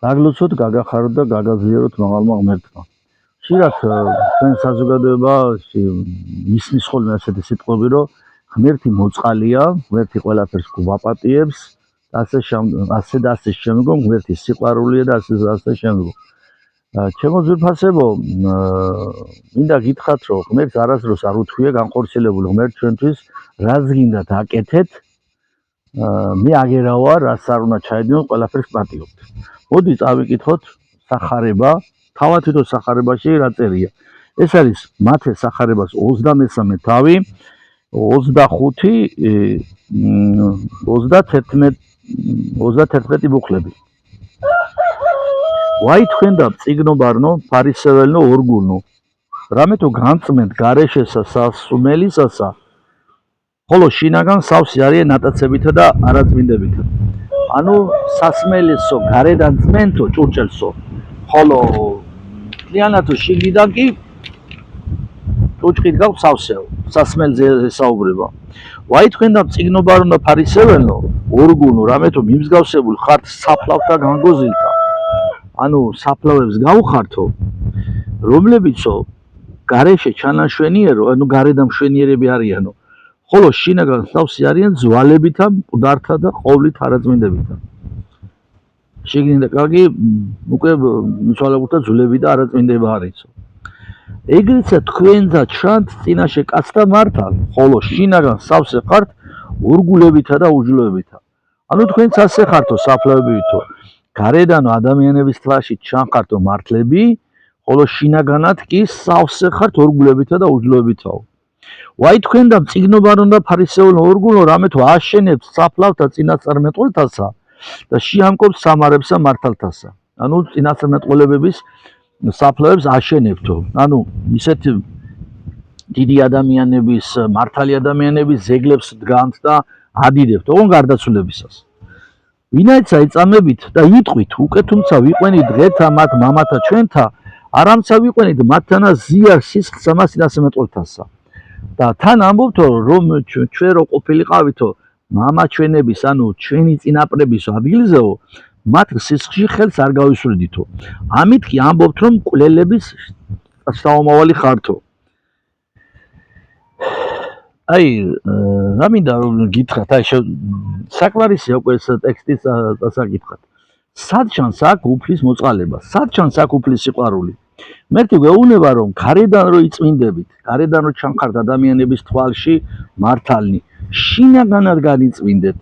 გაგლოცოთ, გაგახაროთ და გაგაზიაროთ მაღალმა ღმერთმა. ხშირად ჩვენ საზოგადოებაში ისმის ხოლმე ასეთი სიტყვები, რომ ღმერთი მოწყალია, ღმერთი ყველაფერს გვაპატიებს, ასე და ასე შემდგომ, ღმერთი სიყვარულია და ასე შემდგომ. ჩემო ძვირფასებო, მინდა გითხრათ, რომ ღმერთს არასდროს არ უთქვია განხორციელებული ღმერთს ჩვენთვის, რაც გინდათ აკეთეთ, მე აგერა ვარ, რაც არ უნდა ჩაედინოთ, ყველაფერს პატიობთ. მოდი წავიკითხოთ სახარება, თავად თვითონ სახარებაში რა წერია. ეს არის მათეს სახარებას 23 თავი, 25-31 ბუხლები. ვაი თქვენ და წიგნობარნო, ფარისეველნო, ორგულნო, რამე თუ განწმენთ გარეშესა სასმელისასა, ხოლო შინაგან სავსე არიან ნატაცებითა და არაწმინდებითა. ანუ სასმელისო გარედან წმენთო ჭურჭელსო, ხოლო მთლიანათო შიგნიდან კი ჭუჭყით გაქვს სავსეო, სასმელზე ესაუბრება. ვაი თქვენ და წიგნობარნო და ფარისეველნო, ორგულნო, რამე თუ მიმსგავსებული ხართ საფლავთა განგოზილთა. ანუ საფლავებს გავხართო, რომლებიცო გარეშე ჩანაშვენიერო, ანუ გარედან მშვენიერები არიანო, ხოლო შინაგან სავსე არიან ძვალებითა, მკვდართა და ყოვლით არაწმინდებითა. შიგნიდან კარგი უკვე მიცვალებულთა ძვლები და არაწმინდება არისო. ეგრეცა თქვენდა ჩანთ წინაშე კაცთა მართალ, ხოლო შინაგან სავსე ხართ ორგულებითა და უჯლოებითა. ანუ თქვენც ასე ხართო საფლავებითო, გარედანო ადამიანების თვალში ჩანხართო მართლები, ხოლო შინაგანად კი სავსე ხართ ორგულებითა და უჯლოებითაო. ვაი თქვენ და წიგნობარნო და ფარისეველნო, ორგულნო, რამე თუ აშენებთ საფლავთა წინასწარმეტყველთასა და შეამკობთ სამარებსა მართალთასა. ანუ წინასწარმეტყველებების საფლავებს აშენებთო. ანუ ისეთ დიდი ადამიანების, მართალი ადამიანების ზეგლებს დგამთ და ადიდებთ, ოღონ გარდაცვლებისას. ვინაიცა ეწამებით და იტყვით, უკვე თუმცა ვიყვენით დღეთა მათ მამათა ჩვენთა, არამცა ვიყვენით მათთანა ზიარ სისხლსა მას წინასწარმეტყველთასა. და თან ამბობთო, რომ ჩვენ რო ყოფილიყავითო მამა ჩვენების, ანუ ჩვენი წინაპრების ადგილზეო, მათ სისხლში ხელს არ გავისვრიდითო. ამით კი ამბობთ, რომ მკვლელების საომავალი ხართო. აი, რა მინდა რომ გითხრათ, აი საკმარისია უკვე ეს ტექსტის დასაკითხად. სად ჩანს აქ უფლის მოწყალება, სად ჩანს აქ უფლის სიყვარული? მერტი გვეუბნება, რომ გარედან რო იწმინდებით, გარედან რო ჩამხართ ადამიანების თვალში მართალნი, შინაგანად განიწმინდეთ.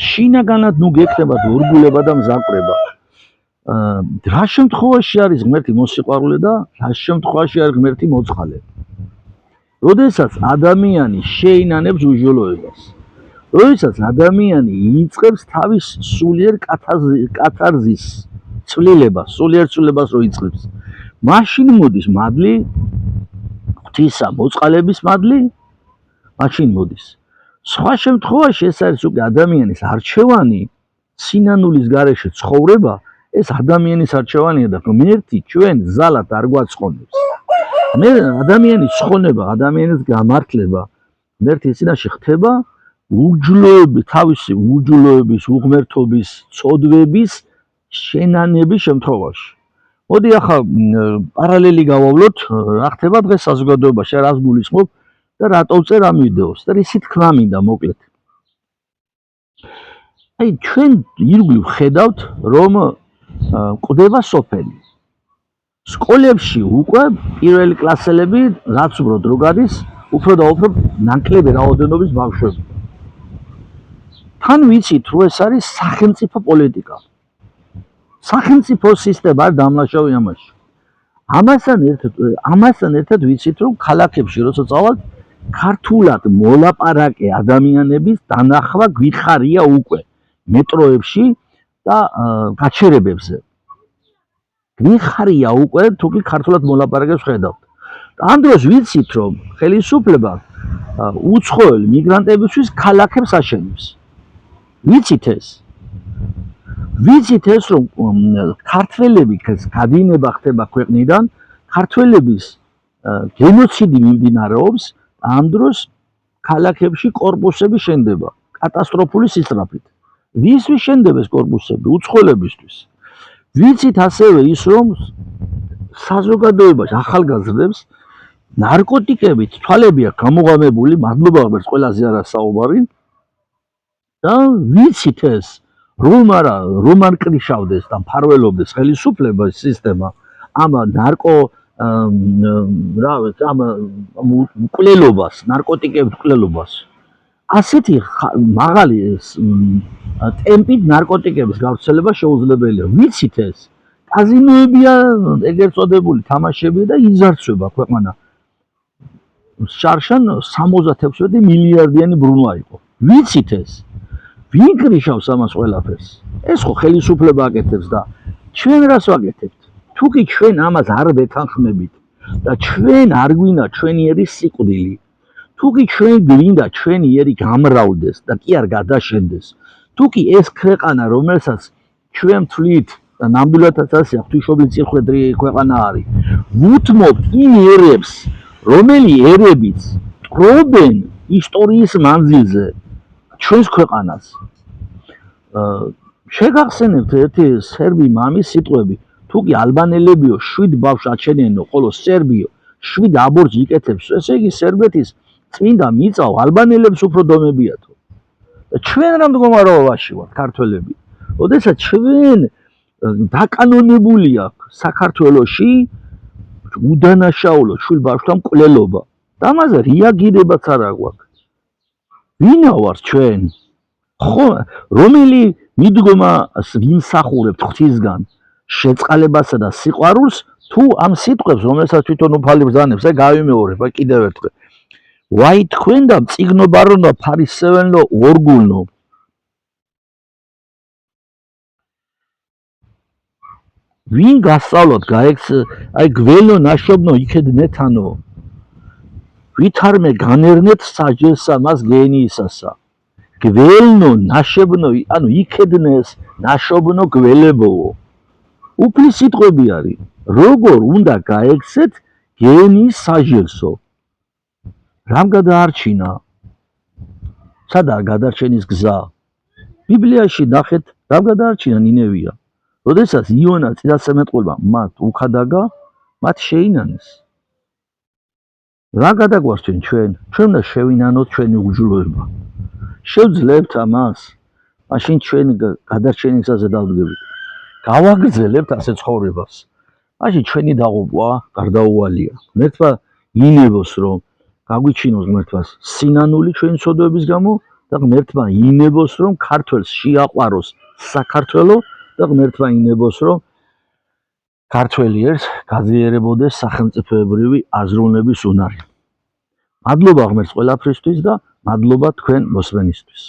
შინაგანად ნუ გექნებათ ორგულება და მზაკვრება. რა შემთხვევაში არის ღმერთი მოსიყვარულე და რა შემთხვევაში არის ღმერთი მოწყალე? როდესაც ადამიანი შეინანებს უჯოლოებას, როდესაც ადამიანი იწყებს თავის სულიერ კათარზის წვლილებას, სულიერ წვლილებას რო იწყებს, მაშინ მოდის მადლი, ღვთისა მოწყალების მადლი, მაშინ მოდის. სხვა შემთხვევაში ეს არის უკვე ადამიანის არჩევანი, სინანულის გარეშე ცხოვრება, ეს ადამიანის არჩევანია და ღმერთი ჩვენ ზალად არ გვაწყონებს. მე ადამიანის ცხოვრება, ადამიანის გამართლება ღმერთის წინაშე ხდება თავისი უჯლოების, უღმერთობის, ცოდვების შენანების შემთხვევაში. მოდი ახლა პარალელი გავავლოთ, რა ხდება დღეს საზოგადოებაში, რას გულისხმობ და რატო ვწერ ამ ვიდეოს და ისი თქმა მინდა მოკლედ. აი ჩვენ ირგვლივ ხედავთ, რომ კვდება სოფელი. სკოლებში უკვე პირველი კლასელები რაც უბრალოდ რო გადის, უფრო და უფრო ნაკლები რაოდენობის ბავშვები. თან ვიცით, რომ ეს არის სახელმწიფო პოლიტიკა. სახელმწიფო სისტემა არ დამლაშავი ამაში. ამასთან ერთად ვიცით, რომ ქალაქებში როცა წავალთ, ქართულად მოლაპარაკე ადამიანების დანახვა გვიხარია უკვე მეტროებში და გაჩერებებზე. გვიხარია უკვე თუ კი ქართულად მოლაპარაკებს ხედავთ. ამ დროს ვიცით, რომ ხელისუფლება უცხოელი მიგრანტებისთვის ქალაქებს აშენებს. ვიცით ეს, რომ ქართველები გადინება ხდება ქვეყნიდან, ქართველების გენოციდი მიმდინარეობს, ამ დროს ქალაქებში კორპუსები შენდება კატასტროფული სისწრაფით. ვისთვის შენდება ეს კორპუსები? უცხოელებისთვის. ვიცით ასევე ის, რომ საზოგადოებაში ახალგაზრდებს ნარკოტიკებით თვალები აქვს გამოღამებული, მადლობა ღმერთს, ყველაზე არა საუბარი და ვიცით ეს რომ არა რომ არ კრიშავდეს და მფარველობდეს ხელისუფლების სისტემა ამ ნარკო ამ მკვლელობას, ნარკოტიკების მკვლელობას ასეთი მაღალი ტემპით ნარკოტიკების გავრცელება შეუძლებელია. ვიცით ეს კაზინოებია, ეგრეთ წოდებული თამაშები და იზარცება ქვეყანა. შარშან 66 მილიარდიანი ბრუნვა იყო. ვიცით ეს. ვინ კრიშავს ამას ყველაფერს? ეს ხო ხელისუფლება აკეთებს და ჩვენ რას ვაკეთებთ? თუ კი ჩვენ ამას არ ვეთანხმებით და ჩვენ არ გვინდა ჩვენიერი სიკვდილი, თუ კი ჩვენ გვინდა ჩვენიერი გამრავლდეს და კი არ გადაშენდეს, თუ კი ეს ქვეყანა, რომელსაც ჩვენ ვთვლით და ნამდვილადაც ასეა, ღვთისმშობლის წირხვედრი ქვეყანა არის, ვუთმობთ იმ ერებს, რომელი ერებიც ტრობენ ისტორიის მანძილზე ჩვენს ქვეყანას. შეგახსენებთ ერთი სერბი მამის სიტყვები, თუ კი ალბანელებიო 7 ბავშვს აჩენენო, ხოლო სერბიო 7 აბორტს იკეთებს, ესე იგი სერბეთის წმინდა მიწაო ალბანელებს უფრო დომებიათო. ჩვენ რა მდგომარეობაში ვართ ქართველები? ოდესაც ჩვენ დაკანონებული აქვს საქართველოში უდანაშაულო შვილ ბავშვთა მკვლელობა და ამაზე რეაგირებაც არ აქვს. ვინა ვართ ჩვენ? ხო, რომელი მიდგომას ვიმსახურებთ ღვთისგან, შეწყალებასა და სიყვარულს, თუ ამ სიტყვებს, რომელსაც თვითონ უფალი ბრძანებს, გავიმეორებ კიდევ ერთხელ. ვაი თქვენ და მწიგნობარონო, ფარისევენო, ორგულნო. ვინ გასწავლოთ, აი გველო ნაშობნო იქედნეთანო. ვითარმე განერნეთ საჯელსა მას გენიისასა. გველნო ნაშებნო, ანუ იქედნეს ნაშობნო გველებოო. უფლის სიტყვები არის, როგორ უნდა გაექცეთ გენიის საჯელსო. რამ გადაარჩინა? სადაა გადარჩენის გზა? ბიბლიაში ნახეთ, რამ გადაარჩინა ნინევია. როდესაც იონა წინასწარმეტყველმა მათ უხადაგა, მათ შეინანეს. რა გადაგვარს ჩვენ? ჩვენ უნდა შევინანოთ ჩვენი უჯრედობა. შევძლებთ ამას, მაშინ ჩვენი გადარჩენის გზაზე დავდგებით. გავაგრძელებთ ასე ცხოვრებას. მაშინ ჩვენი დაღუპვა გარდაუვალია. ღმერთმა ინებოს, რომ გაგვიჩინოს ღმერთმას სინანული ჩვენი ცოდვების გამო და ღმერთმა ინებოს, რომ ქართველს შეაყვაროს საქართველო და ღმერთმა ინებოს, რომ ქართველიერს გაძლიერებოდეს სახელმწიფოებრივი აზროვნების უნარი. მადლობა ღმერთს ყველაფრისთვის და მადლობა თქვენ მოსმენისთვის.